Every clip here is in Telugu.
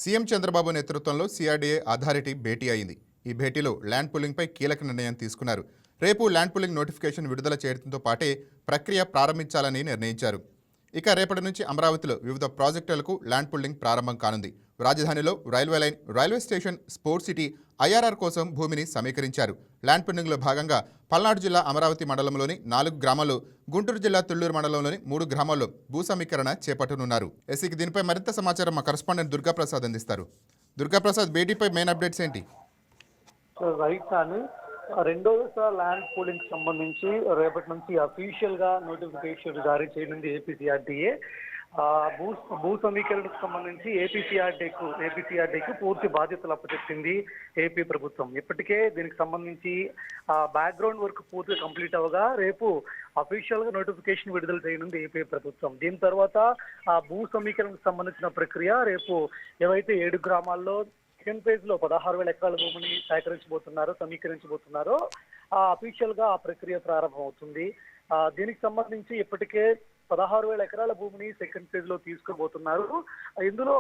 సీఎం చంద్రబాబు నేతృత్వంలో సిఆర్డీఏ అథారిటీ భేటీ అయింది. ఈ భేటీలో ల్యాండ్ పూలింగ్పై కీలక నిర్ణయం తీసుకున్నారు. రేపు ల్యాండ్ పూలింగ్ నోటిఫికేషన్ విడుదల చేయడంతో పాటే ప్రక్రియ ప్రారంభించాలని నిర్ణయించారు. ఇక రేపటి నుంచి అమరావతిలో వివిధ ప్రాజెక్టులకు ల్యాండ్ పూలింగ్ ప్రారంభం కానుంది. రాజధానిలో railway line, railway station, sports city, IRR కోసం భూమిని సమీకరించారు. ల్యాండ్ పూలింగ్లో భాగంగా పల్నాడు జిల్లా అమరావతి మండలంలోని 4 గ్రామాల్లో, గుంటూరు జిల్లా తుళ్లూరు మండలంలోని 3 గ్రామాల్లో భూ సమీకరణ చేపట్టనున్నారు. ఎస్సీకి దీనిపై మరింత సమాచారం మా కరెస్పాండెంట్ దుర్గాప్రసాద్ అందిస్తారు. దుర్గాప్రసాద్, భేటీపై మెయిన్ అప్డేట్స్ ఏంటి? రైట్ అని రెండోసారి ల్యాండ్ పూలింగ్ సంబంధించి రేపటి నుంచి అఫీషియల్ గా నోటిఫికేషన్ జారీ చేయనుంది ఏపీసీఆర్డీఏ. భూ సమీకరణకు సంబంధించి ఏపీసీఆర్డీకి పూర్తి బాధ్యతలు అప్పచెప్పింది ఏపీ ప్రభుత్వం. ఇప్పటికే దీనికి సంబంధించి బ్యాక్గ్రౌండ్ వర్క్ పూర్తిగా కంప్లీట్ అవగా రేపు అఫీషియల్ గా నోటిఫికేషన్ విడుదల చేయనుంది ఏపీ ప్రభుత్వం. దీని తర్వాత భూ సమీకరణకు సంబంధించిన ప్రక్రియ రేపు ఏవైతే 7 గ్రామాల్లో సెకండ్ ఫేజ్ లో 16,000 ఎకరాల భూమిని సమీకరించబోతున్నారో అఫీషియల్ గా ఆ ప్రక్రియ ప్రారంభమవుతుంది. దీనికి సంబంధించి ఇప్పటికే 16,000 ఎకరాల భూమిని సెకండ్ ఫేజ్ లో తీసుకోబోతున్నారు. ఇందులో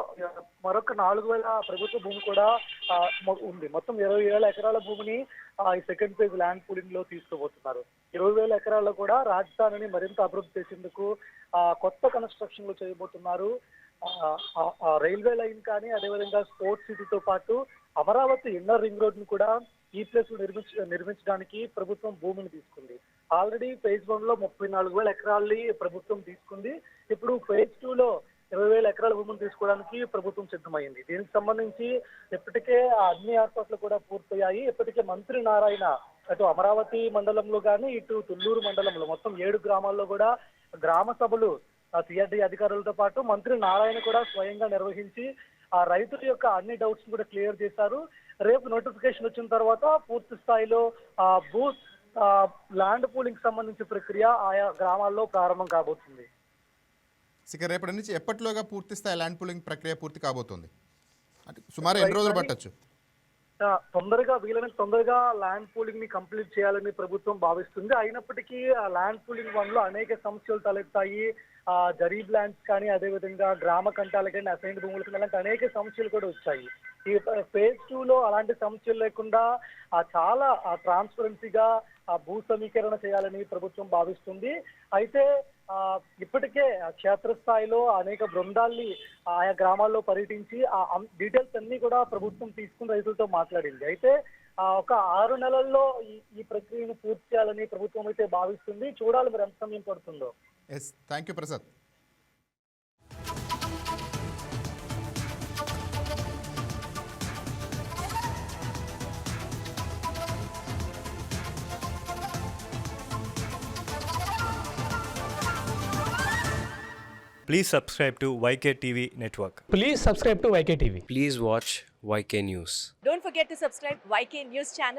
మరొక 4,000 ప్రభుత్వ భూమి కూడా ఉంది. మొత్తం 20,000 ఎకరాల భూమిని ఈ సెకండ్ ఫేజ్ ల్యాండ్ పూలింగ్ లో తీసుకోబోతున్నారు. 20,000 ఎకరాల్లో కూడా రాజధానిని మరింత అభివృద్ధి చేసేందుకు కొత్త కన్స్ట్రక్షన్లు చేయబోతున్నారు. రైల్వే లైన్ కానీ అదేవిధంగా స్పోర్ట్స్ సిటీతో పాటు అమరావతి ఇన్నర్ రింగ్ రోడ్ ను కూడా ఈ ప్లేస్ నిర్మించడానికి ప్రభుత్వం భూమిని తీసుకుంది. ఆల్రెడీ ఫేజ్ 1 లో 34,000 ఎకరాలని ప్రభుత్వం తీసుకుంది. ఇప్పుడు ఫేజ్ 2 లో 20,000 ఎకరాల భూమిని తీసుకోవడానికి ప్రభుత్వం సిద్ధమైంది. దీనికి సంబంధించి ఇప్పటికే అన్ని ఏర్పాట్లు కూడా పూర్తయ్యాయి. ఇప్పటికే మంత్రి నారాయణ అటు అమరావతి మండలంలో కానీ ఇటు తుళ్లూరు మండలంలో మొత్తం 7 గ్రామాల్లో కూడా గ్రామ సభలు సిఆర్డీ అధికారులతో పాటు మంత్రి నారాయణ కూడా స్వయంగా నిర్వహించి ఆ రైతుల యొక్క అన్ని డౌట్స్ కూడా క్లియర్ చేశారు. రేపు నోటిఫికేషన్ వచ్చిన తర్వాత పూర్తి స్థాయిలో ల్యాండ్ పూలింగ్ సంబంధించిన ప్రక్రియ ఆయా గ్రామాల్లో ప్రారంభం కాబోతుంది. ఇక రేపటి నుంచి ఎప్పటిలోగా పూర్తి స్థాయి ల్యాండ్ పూలింగ్ ప్రక్రియ పూర్తి కాబోతుంది? అంటే సుమారు ఎన్ని రోజులు పట్టొచ్చు? వీలైనంత తొందరగా ల్యాండ్ పూలింగ్ ని కంప్లీట్ చేయాలని ప్రభుత్వం భావిస్తుంది. అయినప్పటికీ ఆ ల్యాండ్ పూలింగ్ 1 లో అనేక సమస్యలు తలెత్తాయి. జరీబ్ ల్యాండ్స్ కానీ అదేవిధంగా గ్రామ కంటాలు కానీ అసైన్ భూములు కానీ అలాంటి అనేక సమస్యలు కూడా వచ్చాయి. ఈ ఫేజ్ 2 లో అలాంటి సమస్యలు లేకుండా చాలా ట్రాన్స్పరెన్సీగా భూ సమీకరణ చేయాలని ప్రభుత్వం భావిస్తుంది. అయితే ఇప్పటికే క్షేత్రస్థాయిలో అనేక బృందాల్ని ఆయా గ్రామాల్లో పర్యటించి డీటెయిల్స్ అన్ని కూడా ప్రభుత్వం తీసుకుని రైతులతో మాట్లాడింది. అయితే ఒక 6 నెలల్లో ఈ ప్రక్రియను పూర్తి చేయాలని ప్రభుత్వం అయితే భావిస్తుంది. చూడాలి మరి ఎంత సమయం పడుతుందో. Thank you Prasad. Please subscribe to YK TV Network. Please subscribe to YK TV. Please watch YK News. Don't forget to subscribe YK News channel.